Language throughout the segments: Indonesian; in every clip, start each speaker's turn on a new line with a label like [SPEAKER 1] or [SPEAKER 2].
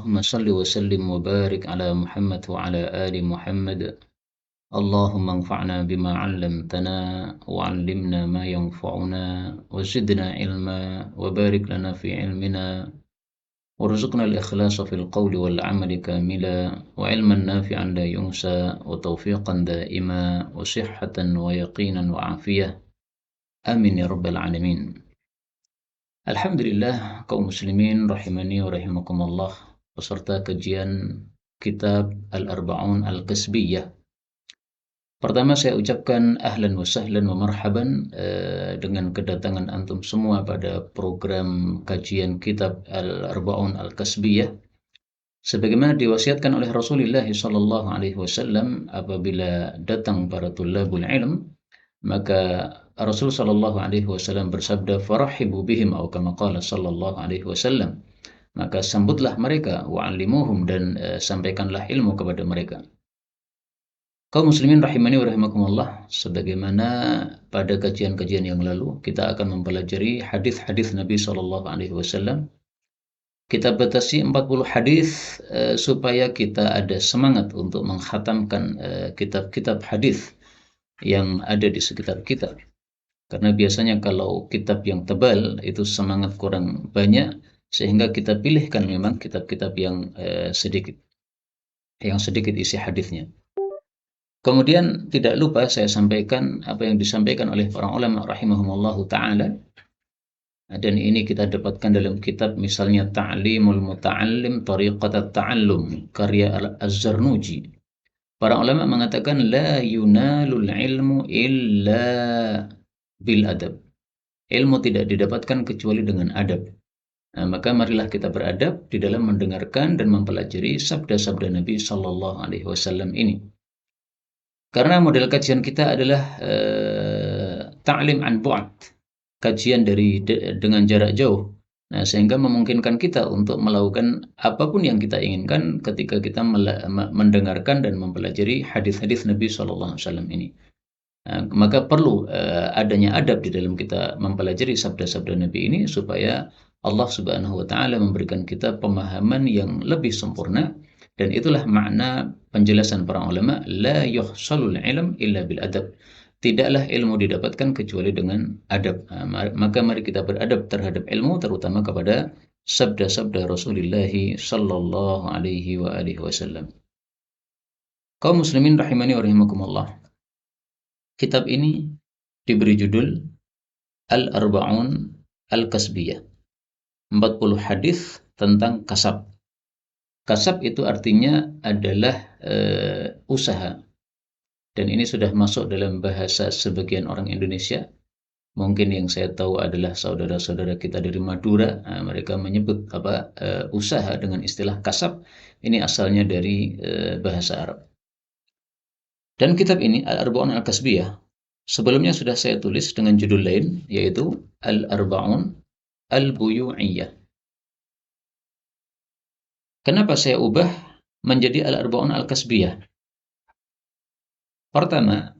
[SPEAKER 1] اللهم صل وسلم وبارك على محمد وعلى آل محمد. اللهم انفعنا بما علمتنا وعلمنا ما ينفعنا وزدنا علما وبارك لنا في علمنا وارزقنا الإخلاص في القول والعمل كاملا وعلما نافعا لا ينسى وتوفيقا دائما وصحة ويقينا وعافية آمين يا رب العالمين. Alhamdulillah kaum muslimin rahimani wa rahimakumullah, peserta kajian kitab Al-Arba'un Al-Kasbiyah. Pertama saya ucapkan ahlan wa sahlan wa marhaban dengan kedatangan antum semua pada program kajian kitab Al-Arba'un Al-Kasbiyah. Sebagaimana diwasiatkan oleh Rasulullah sallallahu alaihi wasallam, apabila datang para tullabul ilm, maka Rasul sallallahu alaihi wasallam bersabda, farahibu bihim, atau kama qala sallallahu alaihi wasallam, maka sambutlah mereka, wa'allimuhum, dan sampaikanlah ilmu kepada mereka. Kaum muslimin rahimani wa rahimakumullah, sebagaimana pada kajian-kajian yang lalu kita akan mempelajari hadis-hadis Nabi sallallahu alaihi wasallam. Kita batasi 40 hadis supaya kita ada semangat untuk mengkhatamkan kitab-kitab hadis yang ada di sekitar kita. Karena biasanya kalau kitab yang tebal itu semangat kurang banyak, sehingga kita pilihkan memang kitab-kitab yang sedikit isi hadisnya. Kemudian tidak lupa saya sampaikan apa yang disampaikan oleh para ulama rahimahumullahu ta'ala, dan ini kita dapatkan dalam kitab misalnya Ta'limul Muta'allim Tariqat At-Ta'allum karya Az-Zarnuji. Para ulama mengatakan la yunalul ilmu illa bil adab. Ilmu tidak didapatkan kecuali dengan adab. Nah, maka marilah kita beradab di dalam mendengarkan dan mempelajari sabda-sabda Nabi sallallahu alaihi wasallam ini. Karena model kajian kita adalah ta'lim an bu'ad, kajian dengan jarak jauh. Nah, sehingga memungkinkan kita untuk melakukan apapun yang kita inginkan ketika kita mendengarkan dan mempelajari hadis-hadis Nabi sallallahu alaihi wasallam ini. Maka perlu adanya adab di dalam kita mempelajari sabda-sabda Nabi ini, supaya Allah Subhanahu wa taala memberikan kita pemahaman yang lebih sempurna. Dan itulah makna penjelasan para ulama, la yuhsalul ilm illa bil adab. Tidaklah ilmu didapatkan kecuali dengan adab. Maka mari kita beradab terhadap ilmu, terutama kepada sabda-sabda Rasulullah sallallahu alaihi wa alihi wasallam. Kaum muslimin rahimani wa rahimakumullah, kitab ini diberi judul Al-Arba'un Al-Kasbiyah, 40 hadis tentang kasab. Kasab itu artinya adalah usaha. Dan ini sudah masuk dalam bahasa sebagian orang Indonesia. Mungkin yang saya tahu adalah saudara-saudara kita dari Madura, mereka menyebut usaha dengan istilah kasab. Ini asalnya dari bahasa Arab. Dan kitab ini Al-Arba'un Al-Kasbiyah sebelumnya sudah saya tulis dengan judul lain, yaitu Al-Arba'un Al-Buyu'iyah. Kenapa saya ubah menjadi Al-Arba'un Al-Kasbiyah? Pertama,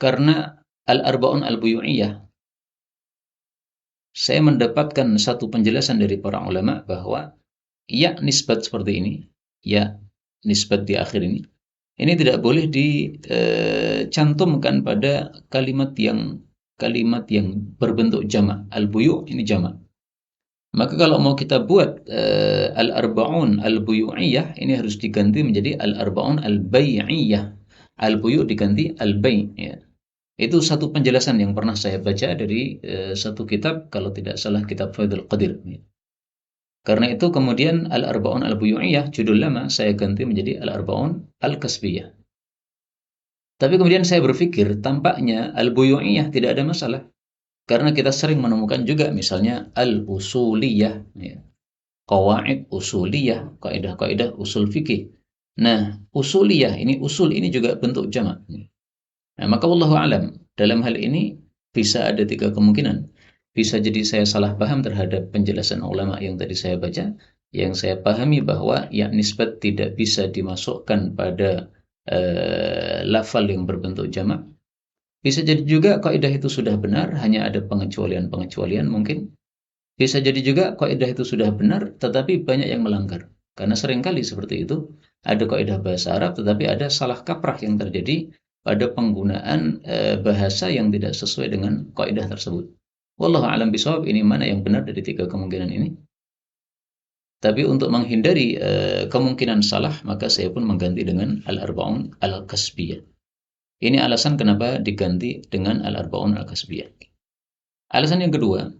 [SPEAKER 1] karena Al-Arba'un Al-Buyu'iyah, saya mendapatkan satu penjelasan dari para ulama bahwa ya nisbat seperti ini, ya nisbat di akhir ini tidak boleh dicantumkan pada kalimat yang berbentuk jamak. Al-buyu' ini jamak. Maka kalau mau kita buat Al-Arba'un Al-Buyu'iyah, ini harus diganti menjadi Al-Arba'un Al-Bay'iyah. Al-Buyu' diganti Al-Bay'. Ya. Itu satu penjelasan yang pernah saya baca dari satu kitab, kalau tidak salah kitab Faidul Qadir. Ya. Karena itu kemudian Al-Arba'un Al-Buyu'iyah, judul lama, saya ganti menjadi Al-Arba'un Al-Kasbiyah. Tapi kemudian saya berpikir, tampaknya Al-Buyu'iyah tidak ada masalah. Karena kita sering menemukan juga misalnya Al-Usuliyah, ya. Qawaid Usuliyah, kaidah-kaidah usul fikih. Nah, Usuliyah ini, usul ini juga bentuk jamak. Nah, maka wallahu alam, dalam hal ini bisa ada 3 kemungkinan. Bisa jadi saya salah paham terhadap penjelasan ulama yang tadi saya baca, yang saya pahami bahwa ya nisbat tidak bisa dimasukkan pada lafal yang berbentuk jamak. Bisa jadi juga kaidah itu sudah benar, hanya ada pengecualian-pengecualian mungkin. Bisa jadi juga kaidah itu sudah benar, tetapi banyak yang melanggar. Karena seringkali seperti itu, ada kaidah bahasa Arab tetapi ada salah kaprah yang terjadi pada penggunaan bahasa yang tidak sesuai dengan kaidah tersebut. Wallahu a'lam bishawab, ini mana yang benar dari tiga kemungkinan ini. Tapi untuk menghindari kemungkinan salah, maka saya pun mengganti dengan Al-Arba'un Al-Kasbiyah. Ini alasan kenapa diganti dengan Al-Arba'un Al-Kasbiyah. Alasan yang kedua,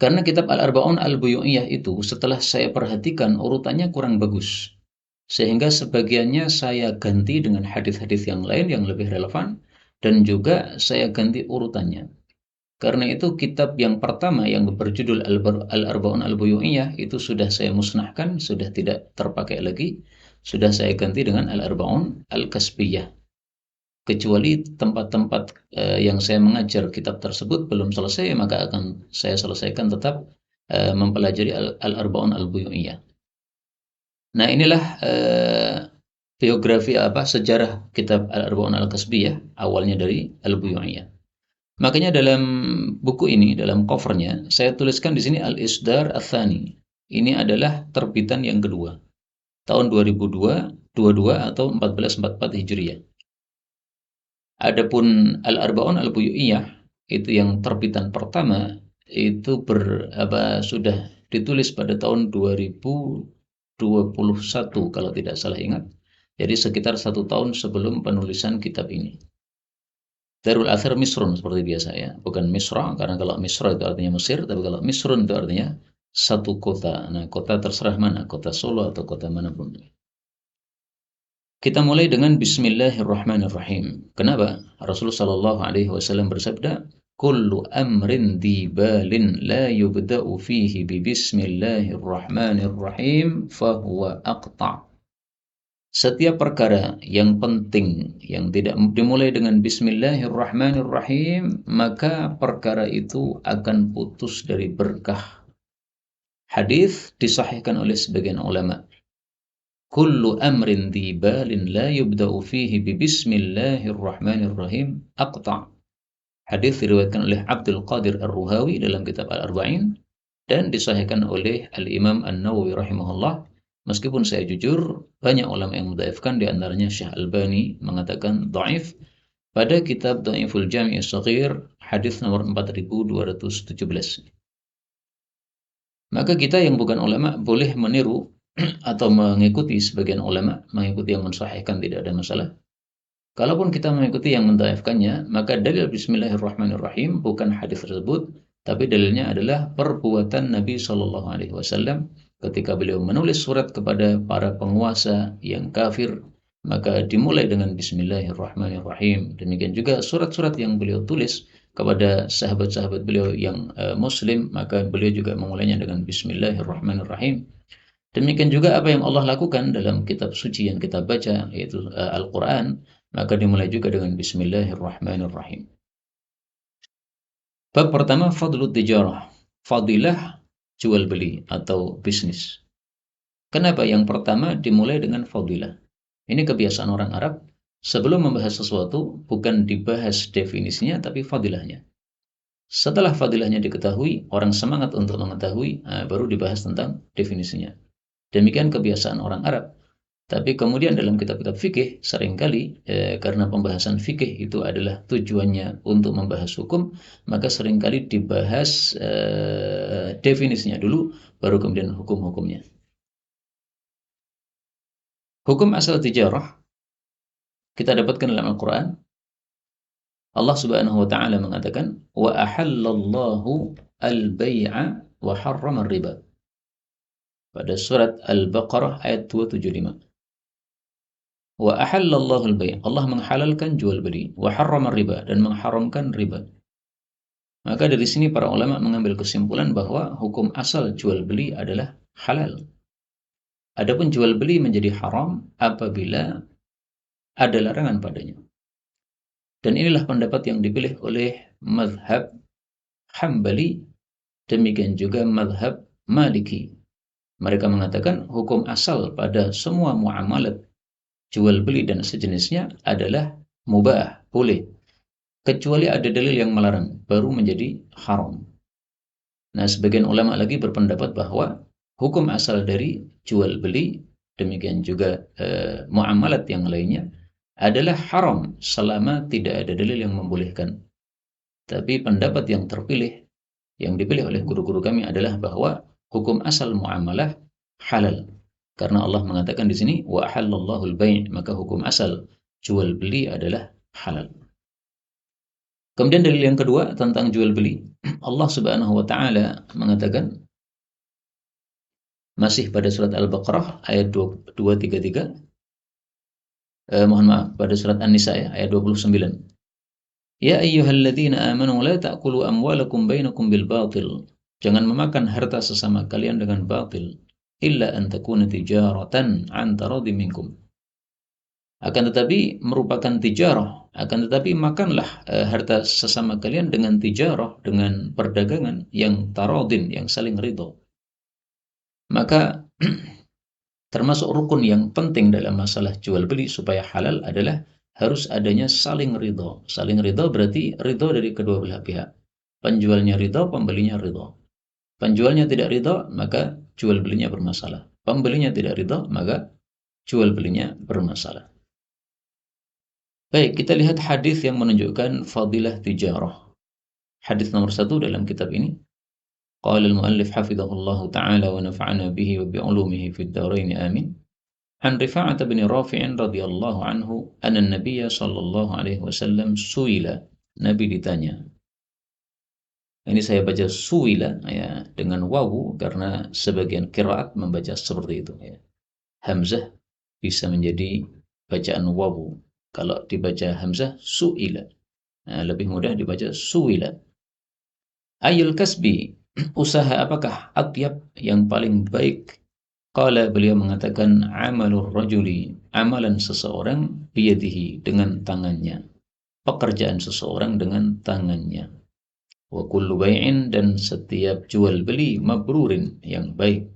[SPEAKER 1] karena kitab Al-Arba'un Al-Buyu'iyah itu setelah saya perhatikan urutannya kurang bagus. Sehingga sebagiannya saya ganti dengan hadis-hadis yang lain yang lebih relevan, dan juga saya ganti urutannya. Karena itu kitab yang pertama yang berjudul Al-Arba'un Al-Buyu'iyah itu sudah saya musnahkan, sudah tidak terpakai lagi, sudah saya ganti dengan Al-Arba'un Al-Kasbiyah. Kecuali tempat-tempat yang saya mengajar kitab tersebut belum selesai, maka akan saya selesaikan tetap mempelajari Al-Arba'un Al-Buyu'iyah. Nah, inilah biografi sejarah kitab Al-Arba'un Al-Kasbiyah, awalnya dari Al-Buyu'iyah. Makanya dalam buku ini, dalam covernya, saya tuliskan di sini Al-Isdar Ats-Tsani. Ini adalah terbitan yang kedua, tahun 2022 atau 1444 Hijriah. Adapun Al-Arba'un Al-Buyu'iyah itu yang terbitan pertama itu sudah ditulis pada tahun 2021 kalau tidak salah ingat. Jadi sekitar 1 tahun sebelum penulisan kitab ini. Darul Athar Misrun seperti biasa ya, bukan Misra, karena kalau Misra itu artinya Mesir, tapi kalau Misrun itu artinya satu kota. Nah, kota terserah mana, kota Solo atau kota manapun. Kita mulai dengan Bismillahirrahmanirrahim. Kenapa? Rasulullah Shallallahu Alaihi Wasallam bersabda, "Kullu amrin dibalin la yubda'u fihi bi Bismillahirrahmanirrahim, fahuwa aqta'." Setiap perkara yang penting yang tidak dimulai dengan Bismillahirrahmanirrahim, maka perkara itu akan putus dari berkah. Hadis disahihkan oleh sebagian ulama. Kullu amrin dibalin la yubda'u fihi bi Bismillahirrahmanirrahim aqta'. Hadis diriwayatkan oleh Abdul Qadir Ar-Ruhawi dalam kitab Al-Arba'in dan disahihkan oleh Al-Imam An-Nawawi rahimahullah. Meskipun saya jujur, banyak ulama yang mendhaifkan, di antaranya Syekh Albani mengatakan dhaif pada kitab Dhaiful Jami' As-Shaghir hadis nomor 4217. Maka kita yang bukan ulama boleh meniru atau mengikuti sebagian ulama, mengikuti yang mensahihkan tidak ada masalah. Kalaupun kita mengikuti yang mendhaifkannya, maka dalil Bismillahirrahmanirrahim bukan hadis tersebut, tapi dalilnya adalah perbuatan Nabi Shallallahu Alaihi Wasallam ketika beliau menulis surat kepada para penguasa yang kafir, maka dimulai dengan Bismillahirrahmanirrahim. Demikian juga surat-surat yang beliau tulis kepada sahabat-sahabat beliau yang Muslim, maka beliau juga memulainya dengan Bismillahirrahmanirrahim. Demikian juga apa yang Allah lakukan dalam kitab suci yang kita baca, yaitu Al-Quran, maka dimulai juga dengan Bismillahirrahmanirrahim. Bab pertama, Fadlut Tijarah, fadilah jual beli atau bisnis. Kenapa yang pertama dimulai dengan fadilah? Ini kebiasaan orang Arab, sebelum membahas sesuatu bukan dibahas definisinya tapi fadilahnya. Setelah fadilahnya diketahui, orang semangat untuk mengetahui, baru dibahas tentang definisinya. Demikian kebiasaan orang Arab. Tapi kemudian dalam kitab-kitab fikih seringkali karena pembahasan fikih itu adalah tujuannya untuk membahas hukum, maka seringkali dibahas definisinya dulu, baru kemudian hukum-hukumnya. Hukum asal tijarah kita dapatkan dalam Al-Quran. Allah Subhanahu wa taala mengatakan, "Wa ahallallahu al-bai'a wa harrama ar-riba." Pada surat Al-Baqarah ayat 275. Wa ahallallahu al-bai', Allah menghalalkan jual beli, wa harrama riba, dan mengharamkan riba. Maka dari sini para ulama mengambil kesimpulan bahwa hukum asal jual beli adalah halal. Adapun jual beli menjadi haram apabila ada larangan padanya. Dan inilah pendapat yang dipilih oleh mazhab Hambali, demikian juga mazhab Maliki. Mereka mengatakan hukum asal pada semua muamalat jual beli dan sejenisnya adalah mubah, boleh. Kecuali ada dalil yang melarang, baru menjadi haram. Nah, sebagian ulama lagi berpendapat bahwa hukum asal dari jual beli, demikian juga muamalat yang lainnya adalah haram selama tidak ada dalil yang membolehkan. Tapi pendapat yang terpilih, yang dipilih oleh guru-guru kami adalah bahwa hukum asal muamalah halal. Karena Allah mengatakan di sini wa halallahu al-bai', maka hukum asal jual beli adalah halal. Kemudian dalil yang kedua tentang jual beli, Allah Subhanahu wa taala mengatakan masih pada surat Al-Baqarah ayat 233, mohon maaf, pada surat An-Nisa ya, ayat 29. Ya ayyuhalladzina amanu la ta'kulu amwalakum bainakum bil batil. Jangan memakan harta sesama kalian dengan batil. Illa an takuna tijaratan an taradhi minkum. Akan tetapi merupakan tijarah. Akan tetapi makanlah harta sesama kalian dengan tijarah, dengan perdagangan yang taradin, yang saling ridho. Maka termasuk rukun yang penting dalam masalah jual beli supaya halal adalah harus adanya saling ridho. Saling ridho berarti ridho dari kedua belah pihak. Penjualnya ridho, pembelinya ridho. Penjualnya tidak ridho, maka jual belinya bermasalah. Pembelinya tidak ridho, maka jual belinya bermasalah. Baik, kita lihat hadis yang menunjukkan fadilah tijarah. Hadis nomor 1 dalam kitab ini. Qala al-muallif hafizahullahu ta'ala wa nafa'ana bihi wa bi'ulumihi fid darain amin. An Rifa'ah bin Rafi' radhiyallahu anhu anna an-nabiy sallallahu alaihi wasallam suila. Nabi ditanya. Ini saya baca suila ya dengan wawu karena sebagian qiraat membaca seperti itu ya. Hamzah bisa menjadi bacaan wawu. Kalau dibaca hamzah suila. Nah, lebih mudah dibaca suila. Ayul kasbi, usaha apakah atyab yang paling baik? Qala, beliau mengatakan amalur rajuli, amalan seseorang biyadihi, dengan tangannya. Pekerjaan seseorang dengan tangannya. Wa kullu bai'in, dan setiap jual beli mabrurin, yang baik.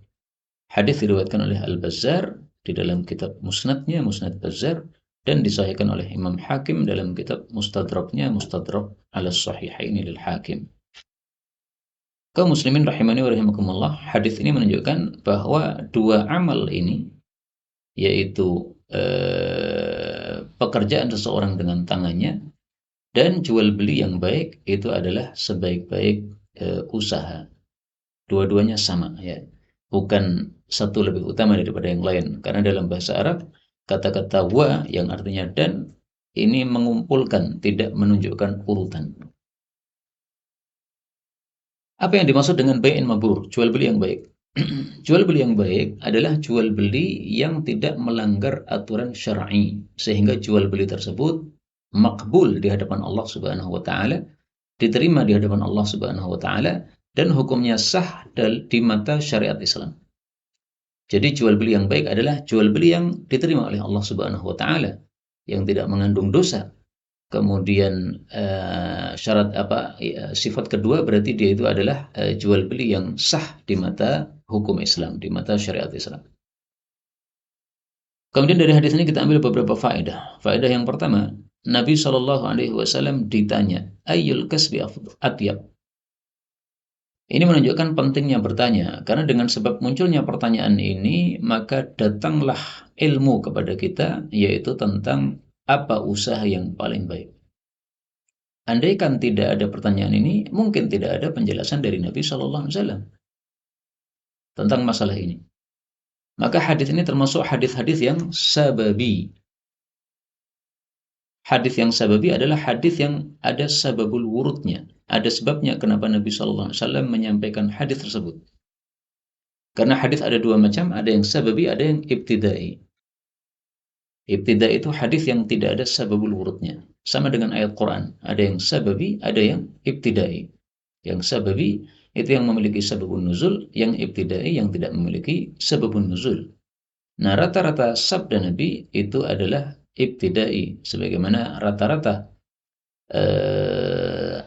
[SPEAKER 1] Hadis diriwayatkan oleh Al-Bazzar di dalam kitab Musnadnya, Musnad Bazzar, dan disahihkan oleh Imam Hakim dalam kitab Mustadraknya, Mustadrak ala Sahihaini lil Hakim. Kaum muslimin rahimani wa rahimakumullah, hadis ini menunjukkan bahwa dua amal ini, yaitu pekerjaan seseorang dengan tangannya dan jual beli yang baik, itu adalah sebaik-baik usaha. Dua-duanya sama ya. Bukan satu lebih utama daripada yang lain. Karena dalam bahasa Arab, kata-kata wa yang artinya dan ini mengumpulkan, tidak menunjukkan urutan. Apa yang dimaksud dengan bai'in mabrur? Jual beli yang baik. Jual beli yang baik adalah jual beli yang tidak melanggar aturan syar'i, sehingga jual beli tersebut makbul di hadapan Allah Subhanahu wa taala, diterima di hadapan Allah Subhanahu wa taala, dan hukumnya sah di mata syariat Islam. Jadi jual beli yang baik adalah jual beli yang diterima oleh Allah Subhanahu wa taala, yang tidak mengandung dosa. Kemudian syarat sifat kedua berarti dia itu adalah jual beli yang sah di mata hukum Islam, di mata syariat Islam. Kemudian dari hadis ini kita ambil beberapa faedah. Faedah yang pertama, Nabi Shallallahu alaihi wasallam ditanya, ayyul kasbi atyab. Ini menunjukkan pentingnya bertanya, karena dengan sebab munculnya pertanyaan ini, maka datanglah ilmu kepada kita, yaitu tentang apa usaha yang paling baik. Andaikan tidak ada pertanyaan ini, mungkin tidak ada penjelasan dari Nabi Shallallahu Alaihi Wasallam tentang masalah ini. Maka hadis ini termasuk hadis-hadis yang sababi. Hadis yang sababi adalah hadis yang ada sababul wurudnya. Ada sebabnya kenapa Nabi Shallallahu Alaihi Wasallam menyampaikan hadis tersebut. Karena hadis ada dua macam, ada yang sababi, ada yang ibtidai. Ibtidai itu hadis yang tidak ada sababul wurudnya. Sama dengan ayat Quran, ada yang sababi, ada yang ibtidai. Yang sababi itu yang memiliki sababun nuzul, yang ibtidai yang tidak memiliki sababun nuzul. Nah, rata-rata sabda Nabi itu adalah ibtidai, sebagaimana rata-rata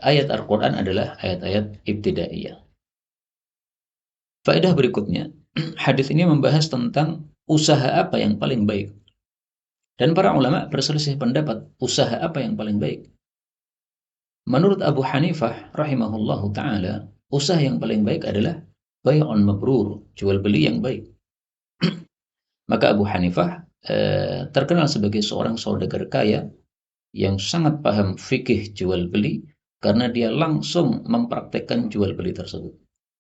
[SPEAKER 1] ayat Al-Quran adalah ayat-ayat ibtidaiyah. Faedah berikutnya, hadis ini membahas tentang usaha apa yang paling baik. Dan para ulama berselisih pendapat usaha apa yang paling baik. Menurut Abu Hanifah rahimahullahu ta'ala, usaha yang paling baik adalah bai'un mabrur, jual beli yang baik. Maka Abu Hanifah terkenal sebagai seorang saudagar kaya yang sangat paham fikih jual beli karena dia langsung mempraktekkan jual beli tersebut.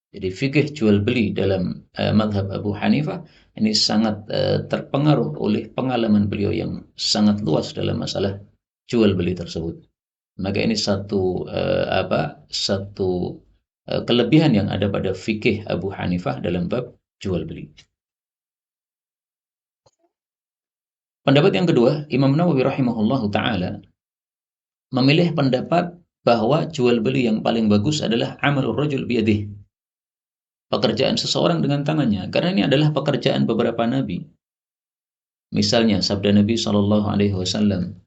[SPEAKER 1] Jadi fikih jual beli dalam madhab Abu Hanifah ini sangat terpengaruh oleh pengalaman beliau yang sangat luas dalam masalah jual beli tersebut. Maka ini satu kelebihan yang ada pada fikih Abu Hanifah dalam bab jual beli. Pendapat yang kedua, Imam Nawawi rahimahullahu taala memilih pendapat bahwa jual beli yang paling bagus adalah amalur rajul biyadih. Pekerjaan seseorang dengan tangannya, karena ini adalah pekerjaan beberapa nabi. Misalnya sabda Nabi sallallahu alaihi wasallam,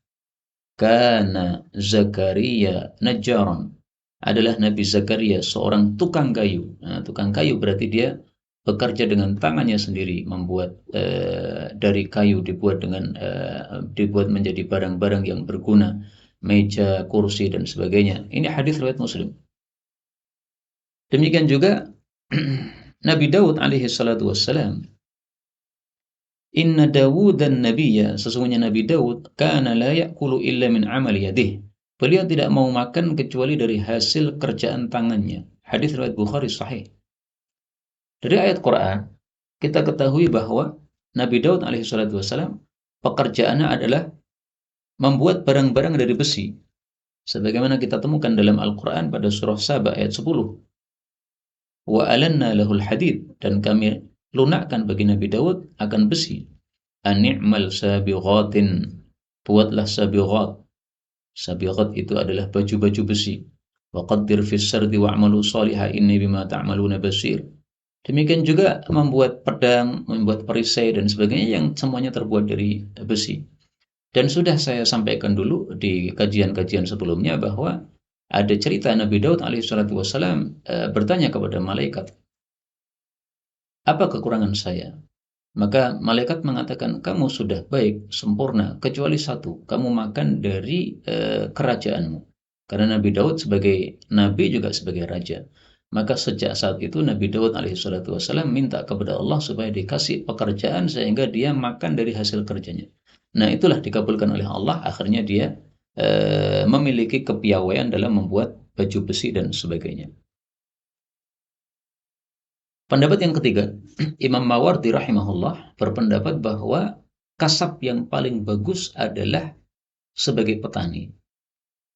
[SPEAKER 1] "Kana Zakaria najjaran." Adalah Nabi Zakaria seorang tukang kayu. Nah, tukang kayu berarti dia bekerja dengan tangannya sendiri, membuat dari kayu dibuat menjadi barang-barang yang berguna, meja, kursi dan sebagainya. Ini hadis riwayat Muslim. Demikian juga Nabi Daud alaihi salatu wassalam, "Inna Dawudan nabiyya," sesungguhnya Nabi Daud, "kana la ya'kulu illa min amali yadih." Beliau tidak mau makan kecuali dari hasil kerjaan tangannya. Hadis riwayat Bukhari sahih. Dari ayat Quran, kita ketahui bahwa Nabi Daud alaihi salatu wassalam pekerjaannya adalah membuat barang-barang dari besi. Sebagaimana kita temukan dalam Al-Quran pada surah Saba ayat 10. Wa alanna lahul hadid, dan kami lunakkan bagi Nabi Daud akan besi. Ani'mal sabighatin, buatlah sabighat. Sabighat itu adalah baju-baju besi. Wa qaddir fis sardi wa'malu salihah inni bima ta'maluna basir. Demikian juga membuat pedang, membuat perisai dan sebagainya yang semuanya terbuat dari besi. Dan sudah saya sampaikan dulu di kajian-kajian sebelumnya bahwa ada cerita Nabi Daud alaihissalatu wassalam bertanya kepada malaikat, "Apa kekurangan saya?" Maka malaikat mengatakan, "Kamu sudah baik, sempurna, kecuali satu, kamu makan dari kerajaanmu." Karena Nabi Daud sebagai nabi juga sebagai raja. Maka sejak saat itu Nabi Daud alaihissalatu wassalam minta kepada Allah supaya dikasih pekerjaan sehingga dia makan dari hasil kerjanya. Nah, itulah dikabulkan oleh Allah, akhirnya dia memiliki kepiawaian dalam membuat baju besi dan sebagainya. Pendapat yang ketiga, Imam Mawardi rahimahullah berpendapat bahwa kasab yang paling bagus adalah sebagai petani.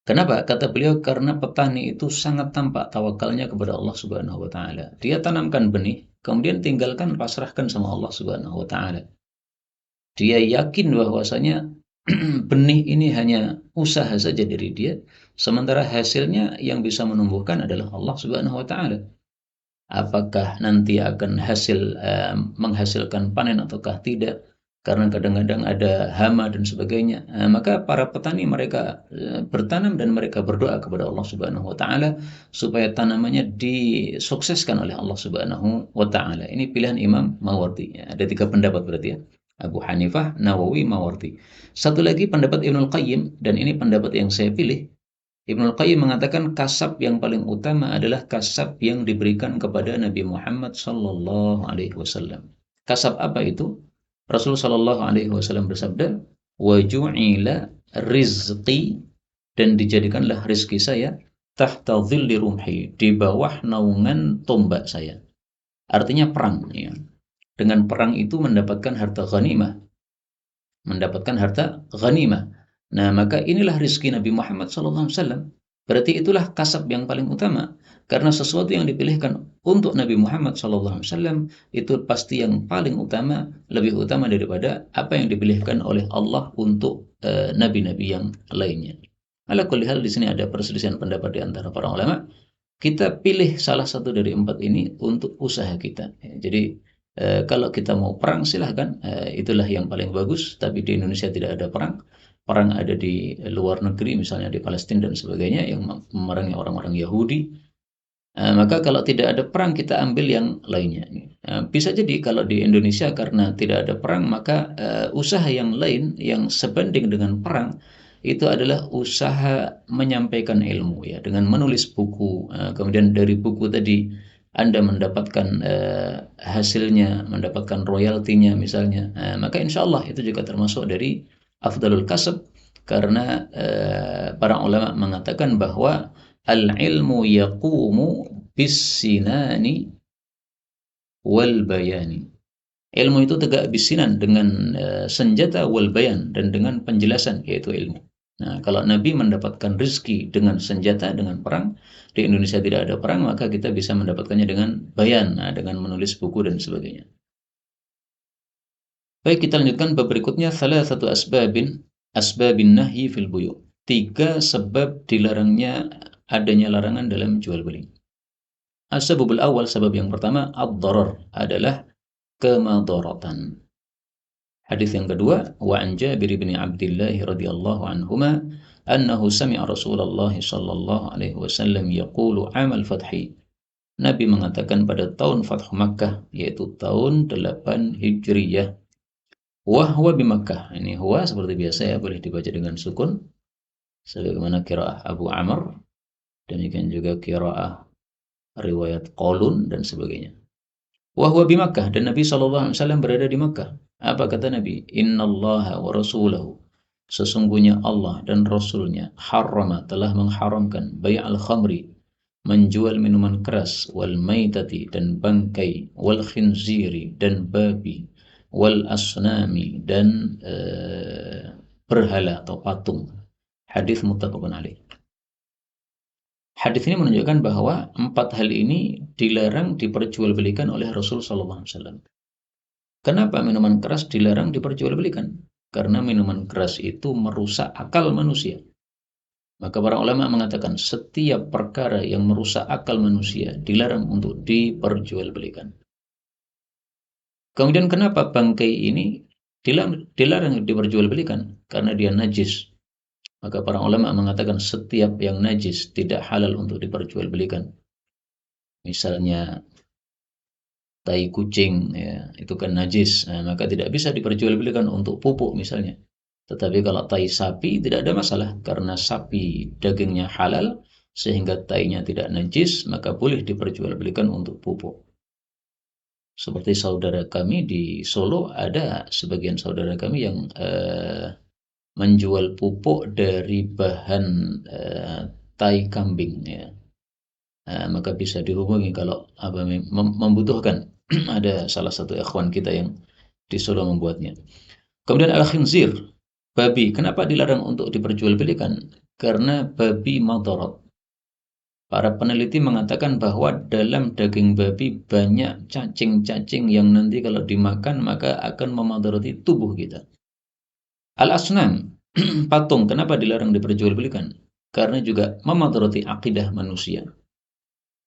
[SPEAKER 1] Kenapa? Kata beliau, karena petani itu sangat tampak tawakalnya kepada Allah Subhanahu wa taala. Dia tanamkan benih, kemudian tinggalkan pasrahkan sama Allah Subhanahu wa taala. Dia yakin bahwasanya benih ini hanya usaha saja dari dia, sementara hasilnya yang bisa menumbuhkan adalah Allah Subhanahu wa taala. Apakah nanti akan menghasilkan panen ataukah tidak, karena kadang-kadang ada hama dan sebagainya. Maka para petani mereka bertanam dan mereka berdoa kepada Allah Subhanahu wa taala supaya tanamannya disukseskan oleh Allah Subhanahu wa taala. Ini pilihan Imam Mawardi. Ada 3 pendapat berarti ya. Abu Hanifah, Nawawi, Mawardi. Satu lagi pendapat Ibnul Qayyim, dan ini pendapat yang saya pilih. Ibnul Qayyim mengatakan kasab yang paling utama adalah kasab yang diberikan kepada Nabi Muhammad sallallahu alaihi wasallam. Kasab apa itu? Rasul sallallahu alaihi wasallam bersabda, "Wa ju'ila rizqi," dan dijadikanlah rizki saya tahta dhilli rumhi, di bawah naungan tombak saya. Artinya perang ya. Dengan perang itu mendapatkan harta ghanimah. Nah, maka inilah rizki Nabi Muhammad SAW. Berarti itulah kasab yang paling utama. Karena sesuatu yang dipilihkan untuk Nabi Muhammad SAW itu pasti yang paling utama, lebih utama daripada apa yang dipilihkan oleh Allah untuk nabi-nabi yang lainnya. Ala kulli hal, di sini ada perselisihan pendapat di antara para ulama. Kita pilih salah satu dari 4 ini untuk usaha kita. Jadi kalau kita mau perang silahkan, itulah yang paling bagus. Tapi di Indonesia tidak ada perang. Perang ada di luar negeri, misalnya di Palestina dan sebagainya, yang memerangi orang-orang Yahudi. Maka kalau tidak ada perang, kita ambil yang lainnya. Bisa jadi kalau di Indonesia karena tidak ada perang, maka usaha yang lain yang sebanding dengan perang itu adalah usaha menyampaikan ilmu ya, dengan menulis buku. Kemudian dari buku tadi Anda mendapatkan hasilnya, mendapatkan royaltinya misalnya, maka insya Allah itu juga termasuk dari afdalul kasab, karena para ulama mengatakan bahwa al-ilmu yaqumu bis-sinani wal bayani. Ilmu itu tegak bisinan dengan senjata wal bayan, dan dengan penjelasan, yaitu ilmu. Nah, kalau Nabi mendapatkan rezeki dengan senjata, dengan perang, di Indonesia tidak ada perang, maka kita bisa mendapatkannya dengan bayan, nah, dengan menulis buku dan sebagainya. Baik, kita lanjutkan bab berikutnya, salah satu asbabin nahyi fil buyu. 3 sebab dilarangnya adanya larangan dalam jual beli. Asbabul awal, sebab yang pertama, ad-darar, adalah kemadaratan. Hadis yang kedua, wa an Jabir bin Abdullah radhiyallahu anhuma annahu sami'a Rasulullah sallallahu alaihi wasallam yaqulu amal fathi. Nabi mengatakan pada tahun Fathu Makkah, yaitu tahun 8 Hijriyah. Wa huwa bi Makkah. Ini huwa seperti biasa ya, boleh dibaca dengan sukun sebagaimana qiraah Abu Amr, demikian juga qiraah riwayat Qalun dan sebagainya. Wa huwa bi Makkah, dan Nabi SAW berada di Makkah. Apa kata Nabi? Innallaha wa rasulahu, sesungguhnya Allah dan Rasulnya, harrama, telah mengharamkan, bai'al khamri, menjual minuman keras, wal maitati, dan bangkai, wal khinziri, dan babi, wal asnami, dan berhala atau patung. Hadis muttafaqun alaih. Hadis ini menunjukkan bahwa 4 hal ini dilarang diperjualbelikan oleh Rasul sallallahu alaihi wasallam. Kenapa minuman keras dilarang diperjualbelikan? Karena minuman keras itu merusak akal manusia. Maka para ulama mengatakan setiap perkara yang merusak akal manusia dilarang untuk diperjualbelikan. Kemudian kenapa bangkai ini dilarang diperjualbelikan? Karena dia najis. Maka para ulama mengatakan setiap yang najis tidak halal untuk diperjualbelikan. Misalnya tai kucing, ya, itu kan najis, maka tidak bisa diperjualbelikan untuk pupuk misalnya. Tetapi kalau tai sapi tidak ada masalah, karena sapi dagingnya halal sehingga tainya tidak najis, maka boleh diperjualbelikan untuk pupuk. Seperti saudara kami di Solo, ada sebagian saudara kami yang menjual pupuk dari bahan tai kambing, ya. Maka bisa dihubungi kalau membutuhkan. Ada salah satu ikhwan kita yang di Solo membuatnya. Kemudian al-khinzir, babi. Kenapa dilarang untuk diperjualbelikan? Karena babi madarat. Para peneliti mengatakan bahwa dalam daging babi banyak cacing-cacing yang nanti kalau dimakan maka akan memadarati tubuh kita. Al-asnam, patung, kenapa dilarang diperjualbelikan? Karena juga memadarati akidah manusia.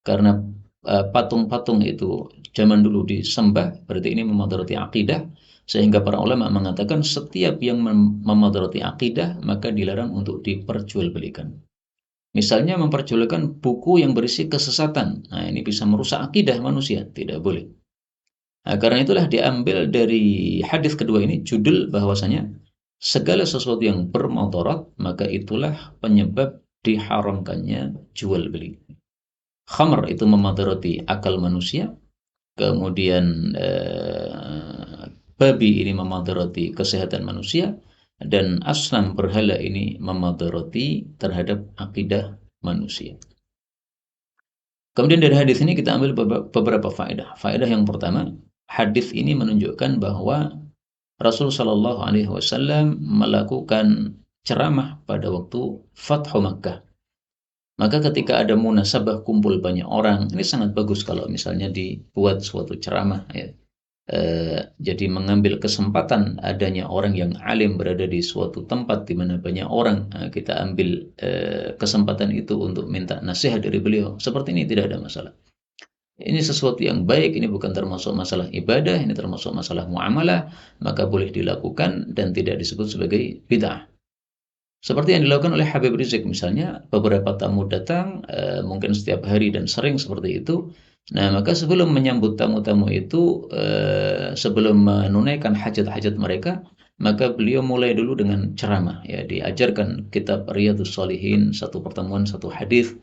[SPEAKER 1] Karena patung-patung itu zaman dulu disembah, berarti ini memadarati akidah, sehingga para ulama mengatakan setiap yang memadarati akidah maka dilarang untuk diperjualbelikan. Misalnya memperjualbelikan buku yang berisi kesesatan, nah ini bisa merusak akidah manusia, tidak boleh. Nah, karena itulah diambil dari hadis kedua ini judul bahwasanya segala sesuatu yang bermudarat maka itulah penyebab diharamkannya jual beli. Khamr itu memadarati akal manusia, kemudian babi ini memadarati kesehatan manusia, dan asnam berhala ini memadarati terhadap akidah manusia. Kemudian dari hadis ini kita ambil beberapa faedah. Faedah yang pertama, hadis ini menunjukkan bahwa Rasul Shallallahu Alaihi Wasallam melakukan ceramah pada waktu Fathu Makkah. Maka ketika ada munasabah kumpul banyak orang, ini sangat bagus kalau misalnya dibuat suatu ceramah, ya. Jadi mengambil kesempatan adanya orang yang alim berada di suatu tempat di mana banyak orang, kita ambil kesempatan itu untuk minta nasihat dari beliau. Seperti ini tidak ada masalah. Ini sesuatu yang baik, ini bukan termasuk masalah ibadah, ini termasuk masalah muamalah, maka boleh dilakukan dan tidak disebut sebagai bid'ah. Seperti yang dilakukan oleh Habib Rizik misalnya, beberapa tamu datang, mungkin setiap hari dan sering seperti itu. Nah, maka sebelum menyambut tamu-tamu itu, sebelum menunaikan hajat-hajat mereka, maka beliau mulai dulu dengan ceramah, ya, diajarkan kitab Riyadhus Shalihin, satu pertemuan, satu hadis.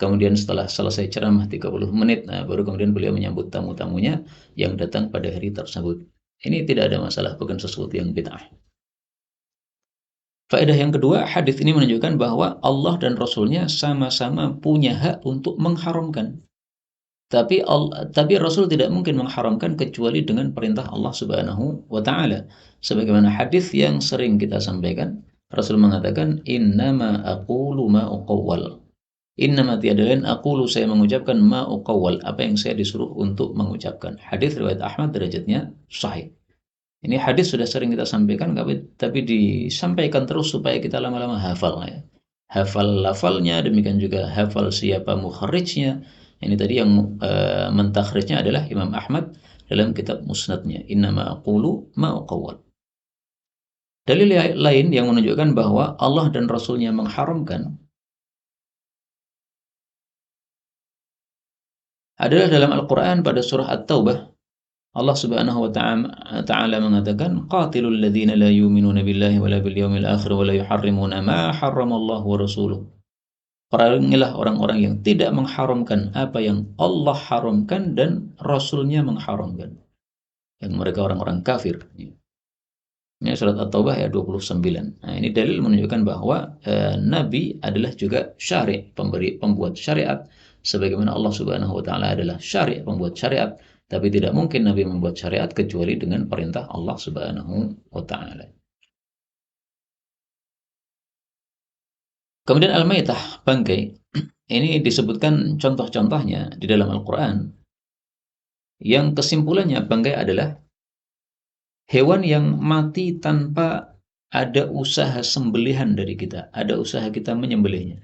[SPEAKER 1] Kemudian setelah selesai ceramah 30 menit, nah baru kemudian beliau menyambut tamu-tamunya yang datang pada hari tersebut. Ini tidak ada masalah, bukan sesuatu yang bid'ah. Faedah yang kedua, hadis ini menunjukkan bahwa Allah dan Rasulnya sama-sama punya hak untuk mengharamkan. Tapi Rasul tidak mungkin mengharamkan kecuali dengan perintah Allah Subhanahu wa taala. Sebagaimana hadis yang sering kita sampaikan, Rasul mengatakan innama aqulu ma uqawwal. Innama tiada lain aqulu, saya mengucapkan ma uqawwal, apa yang saya disuruh untuk mengucapkan. Hadis riwayat Ahmad, derajatnya sahih. Ini hadis sudah sering kita sampaikan, tapi disampaikan terus supaya kita lama-lama hafal ya. Hafal lafalnya, demikian juga hafal siapa mukharijnya. Ini tadi yang mentakhrijnya adalah Imam Ahmad dalam kitab Musnadnya. Innama aqulu ma uqawwal. Dalil lain yang menunjukkan bahwa Allah dan Rasulnya mengharamkan adalah dalam Al-Quran pada surah At-Taubah. Allah Subhanahu wa ta'ala mengatakan qatilul ladzina la yu'minuna billahi wala bil yawmil akhir wa la yuharrimuna ma harramallahu wa rasuluhu. Perangilah orang-orang yang tidak mengharamkan apa yang Allah haramkan dan Rasulnya mengharamkan. Yang mereka orang-orang kafir. Ini surat At-Taubah ayat 29. Nah, ini dalil menunjukkan bahwa Nabi adalah juga pembuat syariat. Sebagaimana Allah Subhanahu wa ta'ala adalah pembuat syariat. Tapi tidak mungkin Nabi membuat syariat kecuali dengan perintah Allah Subhanahu wa ta'ala. Kemudian al-maitah, bangkai. Ini disebutkan contoh-contohnya di dalam Al-Quran. Yang kesimpulannya bangkai adalah hewan yang mati tanpa ada usaha sembelihan dari kita. Ada usaha kita menyembelihnya.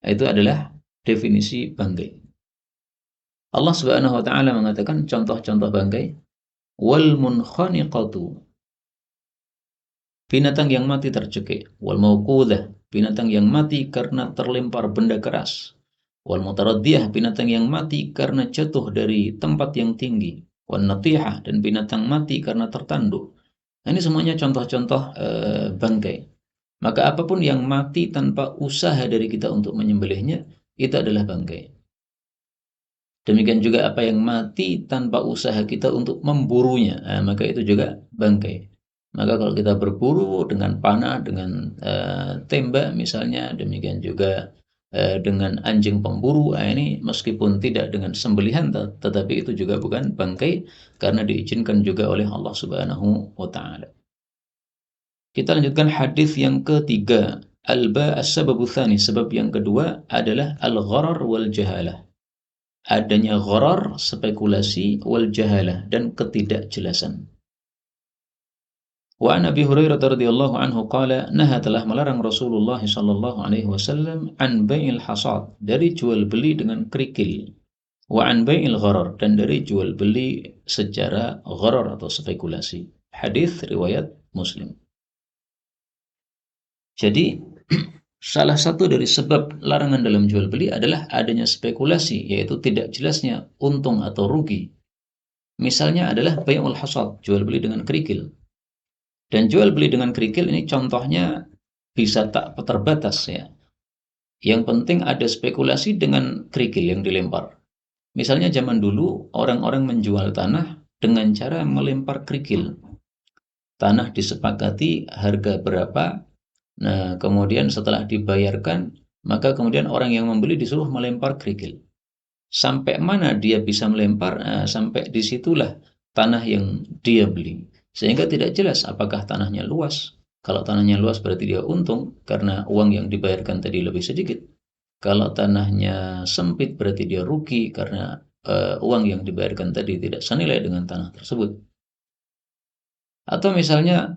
[SPEAKER 1] Itu adalah definisi bangkai. Allah Subhanahu wa ta'ala mengatakan contoh-contoh bangkai, wal munkhaniqatu, binatang yang mati tercekik, wal mauqudah, binatang yang mati karena terlempar benda keras, wal mutaraddiyah, binatang yang mati karena jatuh dari tempat yang tinggi, wan natihah, dan binatang mati karena tertanduk. Ini semuanya contoh-contoh bangkai. Maka apapun yang mati tanpa usaha dari kita untuk menyembelihnya, itu adalah bangkai. Demikian juga apa yang mati tanpa usaha kita untuk memburunya, maka itu juga bangkai. Maka kalau kita berburu dengan panah, dengan tembak misalnya, demikian juga dengan anjing pemburu, ini meskipun tidak dengan sembelihan, tetapi itu juga bukan bangkai, karena diizinkan juga oleh Allah Subhanahu wa ta'ala. Kita lanjutkan hadis yang ketiga. As-sababu tsani, sebab yang kedua adalah al-gharar wal jahalah. Adanya gharar, spekulasi, wal jahalah, dan ketidakjelasan. Wa an Abi Hurairah radhiyallahu anhu qala, naha, telah melarang Rasulullah sallallahu alaihi wasallam an bai'il hasad, dari jual beli dengan kerikil. Wa an bai'il gharar, dan dari jual beli secara gharar atau spekulasi. Hadis riwayat Muslim. Jadi salah satu dari sebab larangan dalam jual beli adalah adanya spekulasi, yaitu tidak jelasnya untung atau rugi. Misalnya adalah bai'ul hasad, jual beli dengan kerikil. Dan jual beli dengan kerikil ini contohnya bisa tak terbatas ya. Yang penting ada spekulasi dengan kerikil yang dilempar. Misalnya zaman dulu orang-orang menjual tanah dengan cara melempar kerikil. Tanah disepakati harga berapa. Nah, kemudian setelah dibayarkan, maka kemudian orang yang membeli disuruh melempar kerikil. Sampai mana dia bisa melempar, sampai disitulah tanah yang dia beli. Sehingga tidak jelas apakah tanahnya luas. Kalau tanahnya luas berarti dia untung, karena uang yang dibayarkan tadi lebih sedikit. Kalau tanahnya sempit berarti dia rugi, karena uang yang dibayarkan tadi tidak senilai dengan tanah tersebut. Atau misalnya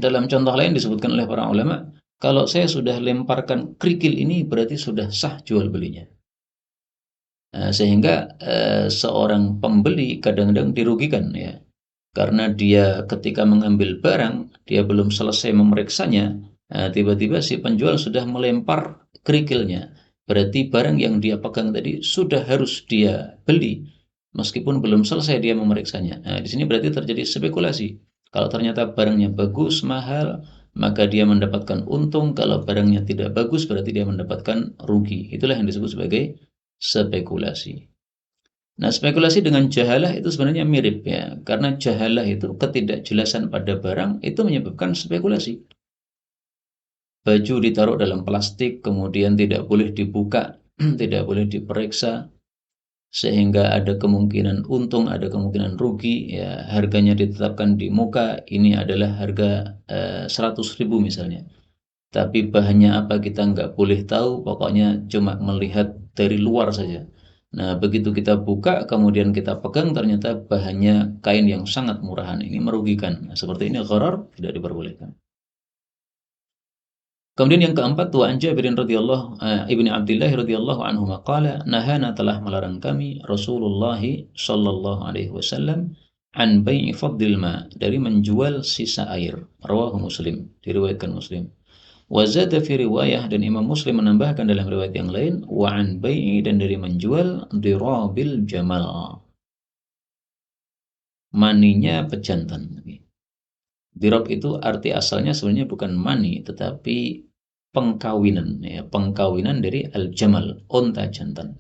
[SPEAKER 1] dalam contoh lain disebutkan oleh para ulama, kalau saya sudah lemparkan kerikil ini berarti sudah sah jual belinya. Sehingga seorang pembeli kadang-kadang dirugikan ya. Karena dia ketika mengambil barang, dia belum selesai memeriksanya, tiba-tiba si penjual sudah melempar kerikilnya. Berarti barang yang dia pegang tadi sudah harus dia beli, meskipun belum selesai dia memeriksanya. Di sini berarti terjadi spekulasi. Kalau ternyata barangnya bagus, mahal, maka dia mendapatkan untung. Kalau barangnya tidak bagus, berarti dia mendapatkan rugi. Itulah yang disebut sebagai spekulasi. Nah, spekulasi dengan jahalah itu sebenarnya mirip ya, karena jahalah itu ketidakjelasan pada barang itu menyebabkan spekulasi. Baju ditaruh dalam plastik, kemudian tidak boleh dibuka, tidak boleh diperiksa, sehingga ada kemungkinan untung, ada kemungkinan rugi, ya harganya ditetapkan di muka, ini adalah harga 100.000 misalnya. Tapi bahannya apa kita nggak boleh tahu, pokoknya cuma melihat dari luar saja. Nah, begitu kita buka, kemudian kita pegang, ternyata bahannya kain yang sangat murahan. Ini merugikan. Nah, seperti ini gharar tidak diperbolehkan. Kemudian yang keempat, wa an Jabirin radhiyallahu ibni Abdullah radhiyallahu anhu qala nahana telah melarang kami Rasulullah sallallahu alaihi wasallam an bai'i fadlil ma, dari menjual sisa air. Rawahu Muslim, diriwayatkan Muslim. Wa zada fi riwayah, dan Imam Muslim menambahkan dalam riwayat yang lain, wa an bai'i, dan dari menjual dirabil jamal, maninya pejantan. Dirab itu arti asalnya sebenarnya bukan mani, tetapi pengkawinan, ya, pengkawinan dari al-jamal, unta jantan.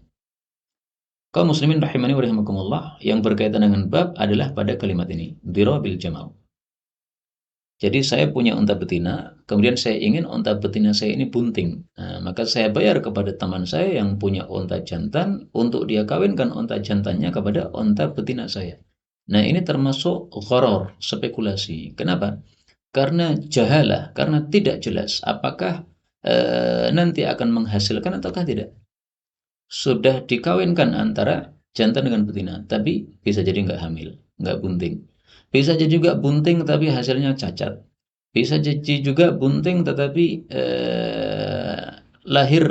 [SPEAKER 1] Kaum muslimin rahimani wa rahimakumullah, yang berkaitan dengan bab adalah pada kalimat ini, dirabil jamal. Jadi saya punya unta betina, kemudian saya ingin unta betina saya ini bunting. Nah, maka saya bayar kepada teman saya yang punya unta jantan untuk dia kawinkan unta jantannya kepada unta betina saya. Nah, ini termasuk gharar, spekulasi. Kenapa? Karena jahalah, karena tidak jelas apakah nanti akan menghasilkan ataukah tidak. Sudah dikawinkan antara jantan dengan betina, tapi bisa jadi nggak hamil, nggak bunting. Bisa jadi juga bunting tapi hasilnya cacat. Bisa jadi juga bunting tetapi lahir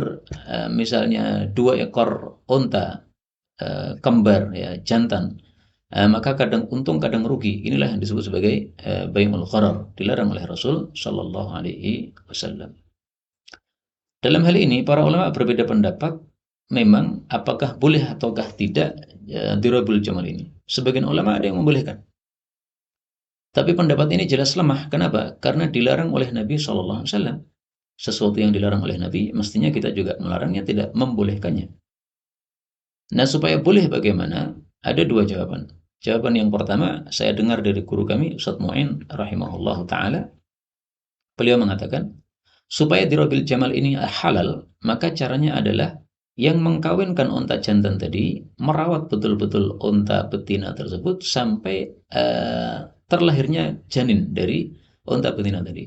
[SPEAKER 1] misalnya 2 ekor unta kembar, ya, jantan. Maka kadang untung kadang rugi. Inilah yang disebut sebagai bai'ul gharar, dilarang oleh Rasul Shallallahu Alaihi Wasallam. Dalam hal ini para ulama berbeda pendapat, memang apakah boleh ataukah tidak dirabul jamal ini. Sebagian ulama ada yang membolehkan, tapi pendapat ini jelas lemah. Kenapa? Karena dilarang oleh Nabi Shallallahu Alaihi Wasallam. Sesuatu yang dilarang oleh Nabi, mestinya kita juga melarangnya, tidak membolehkannya. Nah, supaya boleh bagaimana? Ada dua jawaban. Jawaban yang pertama, saya dengar dari guru kami, Ustaz Mu'in rahimahullah ta'ala. Beliau mengatakan, supaya dirabil jamal ini halal, maka caranya adalah yang mengkawinkan unta jantan tadi merawat betul-betul unta betina tersebut sampai terlahirnya janin dari unta betina tadi.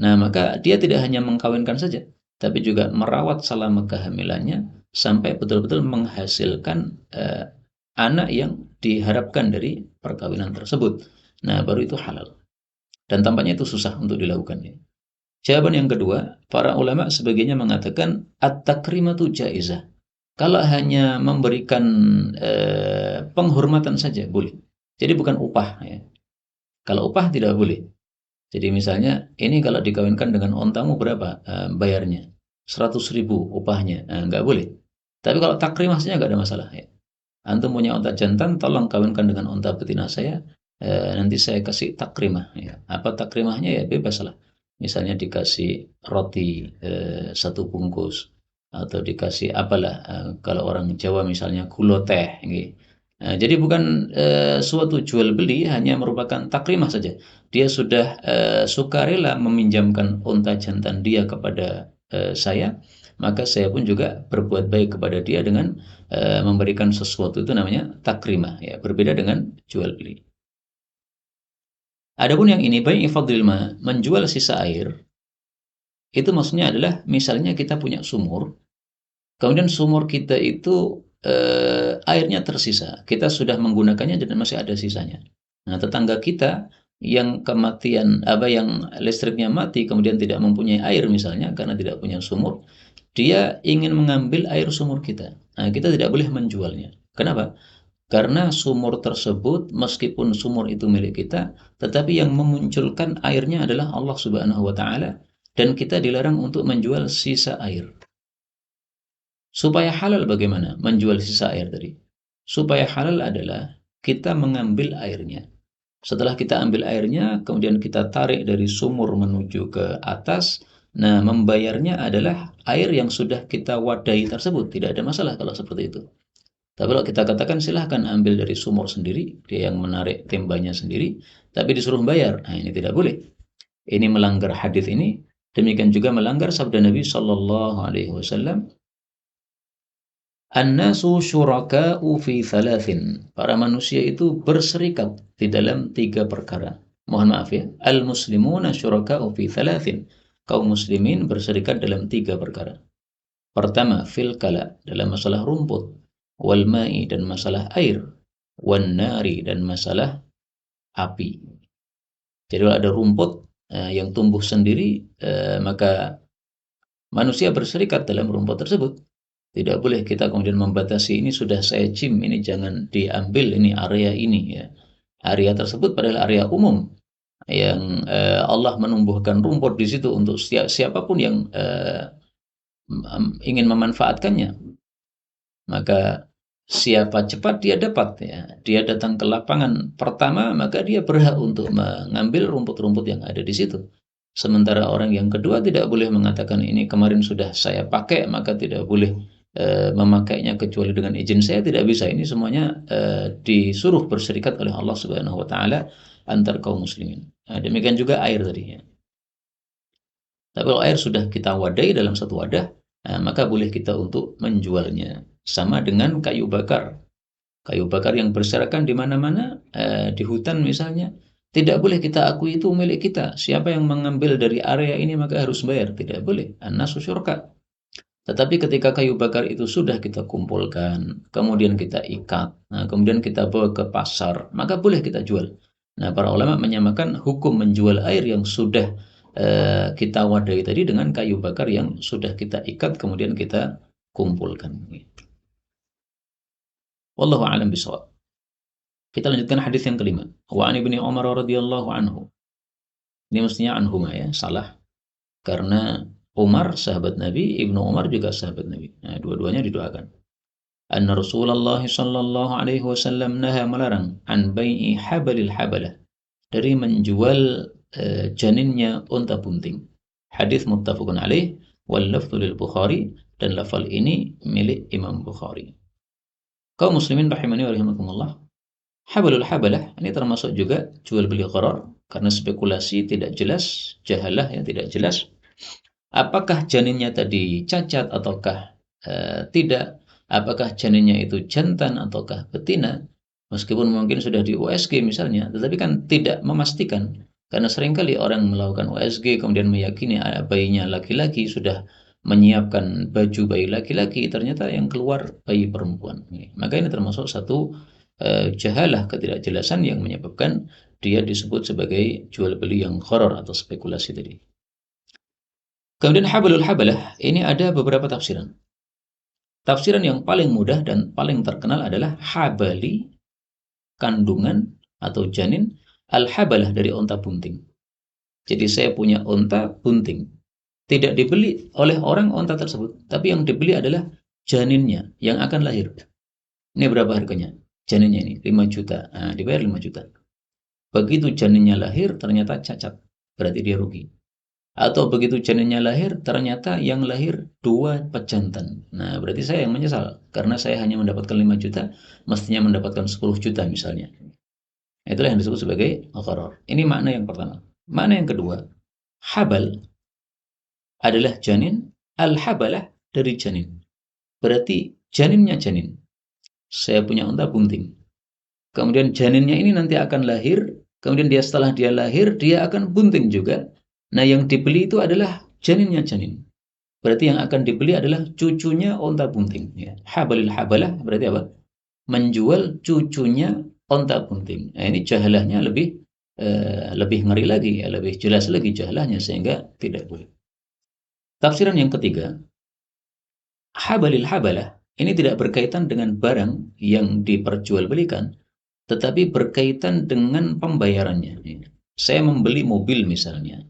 [SPEAKER 1] Nah, maka dia tidak hanya mengkawinkan saja, tapi juga merawat selama kehamilannya sampai betul-betul menghasilkan anak yang diharapkan dari perkawinan tersebut. Nah, baru itu halal. Dan tampaknya itu susah untuk dilakukan. Jawaban yang kedua, para ulama sebagiannya mengatakan at-takrimatu jaizah. Kalau hanya memberikan penghormatan saja boleh. Jadi bukan upah, ya. Kalau upah tidak boleh. Jadi misalnya ini kalau dikawinkan dengan ontamu berapa bayarnya? 100.000 upahnya. Nggak boleh. Tapi kalau takrimah saja nggak ada masalah, ya. Antum punya unta jantan, tolong kawinkan dengan unta betina saya, nanti saya kasih takrimah. Ya. Apa takrimahnya? Ya bebas lah. Misalnya dikasih roti 1 bungkus, atau dikasih apalah, kalau orang Jawa misalnya gulo teh. Gitu. Jadi bukan suatu jual beli, hanya merupakan takrimah saja. Dia sudah sukarela meminjamkan unta jantan dia kepada saya, maka saya pun juga berbuat baik kepada dia dengan memberikan sesuatu, itu namanya takrimah, ya, berbeda dengan jual beli. Adapun yang ini, bai' fadlil ma, menjual sisa air, itu maksudnya adalah misalnya kita punya sumur, kemudian sumur kita itu airnya tersisa, kita sudah menggunakannya dan masih ada sisanya. Nah, tetangga kita yang kematian yang listriknya mati, kemudian tidak mempunyai air misalnya karena tidak punya sumur, dia ingin mengambil air sumur kita. Nah, kita tidak boleh menjualnya. Kenapa? Karena sumur tersebut, meskipun sumur itu milik kita, tetapi yang memunculkan airnya adalah Allah Subhanahu wa Ta'ala, dan kita dilarang untuk menjual sisa air. Supaya halal bagaimana menjual sisa air tadi? Supaya halal adalah kita mengambil airnya. Setelah kita ambil airnya, kemudian kita tarik dari sumur menuju ke atas. Nah, membayarnya adalah air yang sudah kita wadahi tersebut. Tidak ada masalah kalau seperti itu. Tapi kalau kita katakan silahkan ambil dari sumur sendiri, dia yang menarik timbanya sendiri, tapi disuruh bayar. Nah, ini tidak boleh. Ini melanggar hadis ini. Demikian juga melanggar sabda Nabi Shallallahu Alaihi Wasallam. An-nasu syuraka'u fi thalathin. Para manusia itu berserikat di dalam 3 perkara. Mohon maaf ya. Al-muslimuna syuraka'u fi thalathin. Kaum muslimin berserikat dalam 3 perkara. Pertama, fil kala, dalam masalah rumput. Wal ma'i, dan masalah air. Wan nari, dan masalah api. Jadi kalau ada rumput yang tumbuh sendiri, maka manusia berserikat dalam rumput tersebut. Tidak boleh kita kemudian membatasi, ini sudah saya cium, ini jangan diambil, ini area ini ya. Area tersebut padahal area umum yang Allah menumbuhkan rumput di situ untuk siapapun yang ingin memanfaatkannya. Maka siapa cepat dia dapat ya. Dia datang ke lapangan pertama, maka dia berhak untuk mengambil rumput-rumput yang ada di situ. Sementara orang yang kedua tidak boleh mengatakan ini kemarin sudah saya pakai, maka tidak boleh memakainya kecuali dengan izin saya. Tidak bisa. Ini semuanya disuruh berserikat oleh Allah Subhanahu wa taala antar kaum muslimin. Nah, demikian juga air tadi ya. Tapi kalau air sudah kita wadai dalam satu wadah, maka boleh kita untuk menjualnya. Sama dengan kayu bakar. Kayu bakar yang berserakan di mana-mana, di hutan misalnya, tidak boleh kita akui itu milik kita. Siapa yang mengambil dari area ini maka harus bayar. Tidak boleh. An-nasu syuraka. Tetapi ketika kayu bakar itu sudah kita kumpulkan, kemudian kita ikat, nah, kemudian kita bawa ke pasar, maka boleh kita jual. Nah, para ulama menyamakan hukum menjual air yang sudah kita wadahi tadi dengan kayu bakar yang sudah kita ikat, kemudian kita kumpulkan. Wallahu a'lam bishawab. Kita lanjutkan hadis yang kelima. Wa an Ibnu Umar radhiyallahu anhu. Ini mestinya anhuma ya, salah. Karena Umar sahabat Nabi, Ibnu Umar juga sahabat Nabi. Nah, dua-duanya didoakan. Anna Rasulullah sallallahu alaihi wasallam naha melarang an bai'i habalil habalah, dari menjual janinnya unta bunting. Hadis muttafaqun alaih wal lafdhu lil Bukhari, dan lafal ini milik Imam Bukhari. Kaum muslimin rahimani wa rahimakumullah. Habalul habalah ini termasuk juga jual beli gharar karena spekulasi tidak jelas, jahalah yang tidak jelas. Apakah janinnya tadi cacat ataukah tidak? Apakah janinnya itu jantan ataukah betina? Meskipun mungkin sudah di USG misalnya, tetapi kan tidak memastikan. Karena seringkali orang melakukan USG kemudian meyakini bayinya laki-laki, sudah menyiapkan baju bayi laki-laki, ternyata yang keluar bayi perempuan. Maka ini termasuk satu jahalah, ketidakjelasan yang menyebabkan dia disebut sebagai jual beli yang gharar atau spekulasi tadi. Kemudian habalul habalah ini ada beberapa tafsiran. Tafsiran yang paling mudah dan paling terkenal adalah habali, kandungan atau janin, al-habalah dari unta bunting. Jadi saya punya unta bunting. Tidak dibeli oleh orang unta tersebut, tapi yang dibeli adalah janinnya yang akan lahir. Ini berapa harganya? Janinnya ini 5 juta. Nah, dibayar 5 juta. Begitu janinnya lahir ternyata cacat, berarti dia rugi. Atau begitu janinnya lahir, ternyata yang lahir 2 pejantan. Nah, berarti saya yang menyesal. Karena saya hanya mendapatkan 5 juta, mestinya mendapatkan 10 juta misalnya. Itulah yang disebut sebagai gharar. Ini makna yang pertama. Makna yang kedua, habal adalah janin, al-habalah dari janin. Berarti janinnya janin. Saya punya unta bunting. Kemudian janinnya ini nanti akan lahir, kemudian setelah dia lahir, dia akan bunting juga. Nah, yang dibeli itu adalah janinnya janin. Berarti yang akan dibeli adalah cucunya unta bunting. Ya. Habalil habalah berarti apa? Menjual cucunya unta bunting. Nah, ini jahalahnya lebih ngeri lagi, ya, lebih jelas lagi jahalahnya sehingga tidak boleh. Tafsiran yang ketiga, habalil habalah ini tidak berkaitan dengan barang yang diperjualbelikan, tetapi berkaitan dengan pembayarannya. Saya membeli mobil misalnya.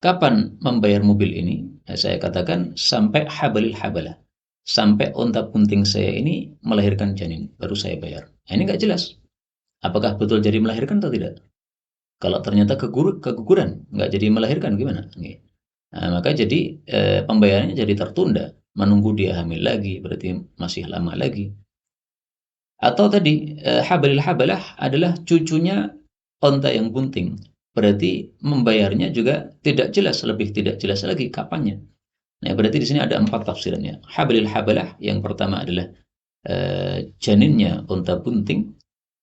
[SPEAKER 1] Kapan membayar mobil ini? Saya katakan sampai habalil habalah. Sampai unta bunting saya ini melahirkan janin, baru saya bayar. Ini nggak jelas. Apakah betul jadi melahirkan atau tidak? Kalau ternyata keguguran, nggak jadi melahirkan gimana? Nah, maka jadi pembayarannya jadi tertunda, menunggu dia hamil lagi, berarti masih lama lagi. Atau tadi habalil habalah adalah cucunya onta yang bunting, berarti membayarnya juga tidak jelas, lebih tidak jelas lagi kapannya. Nah, berarti di sini ada 4 tafsirannya. Habalil habalah yang pertama adalah janinnya unta bunting,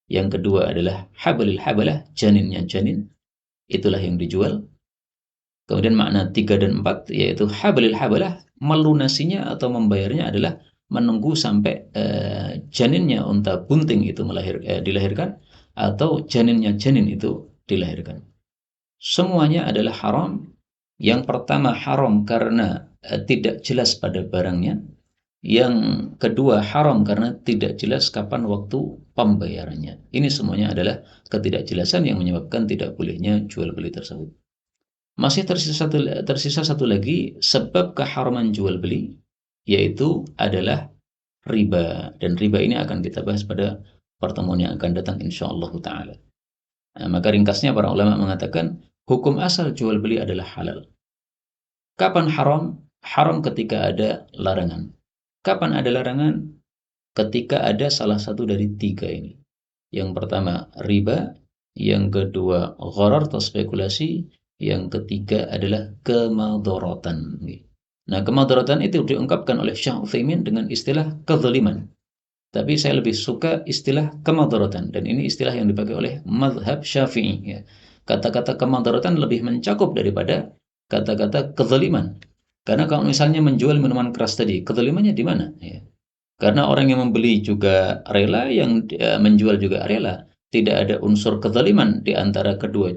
[SPEAKER 1] yang kedua adalah habalil habalah, janinnya janin, itulah yang dijual. Kemudian makna 3 dan 4 yaitu habalil habalah, melunasinya atau membayarnya adalah menunggu sampai janinnya unta bunting itu dilahirkan atau janinnya janin itu dilahirkan. Semuanya adalah haram. Yang pertama haram karena tidak jelas pada barangnya. Yang kedua haram karena tidak jelas kapan waktu pembayarannya. Ini semuanya adalah ketidakjelasan yang menyebabkan tidak bolehnya jual beli tersebut. Masih tersisa satu lagi sebab keharaman jual beli, yaitu adalah riba. Dan riba ini akan kita bahas pada pertemuan yang akan datang insyaallah ta'ala. Nah, maka ringkasnya para ulama mengatakan hukum asal jual beli adalah halal. Kapan haram? Haram ketika ada larangan. Kapan ada larangan? Ketika ada salah satu dari 3 ini. Yang pertama riba, yang kedua gharar atau spekulasi, yang ketiga adalah kemadharatan. Nah, kemadharatan itu diungkapkan oleh Syekh Utsaimin dengan istilah kezaliman. Tapi saya lebih suka istilah kemadharatan, dan ini istilah yang dipakai oleh mazhab Syafi'i ya. Kata-kata kemadharatan lebih mencakup daripada kata-kata kezaliman. Karena kalau misalnya menjual minuman keras tadi, kezalimannya di mana ya? Karena orang yang membeli juga rela, yang menjual juga rela. Tidak ada unsur kezaliman di antara kedua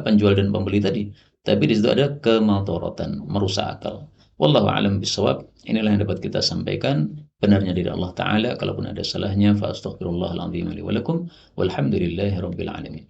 [SPEAKER 1] penjual dan pembeli tadi. Tapi di situ ada kemadharatan, merusak akal. Wallahu a'lam bishawab. Inilah yang dapat kita sampaikan. Benarnya dari Allah Ta'ala. Kalaupun ada salahnya, fa astaghfirullahal azim li wa lakum. Walhamdulillahi rabbil alamin.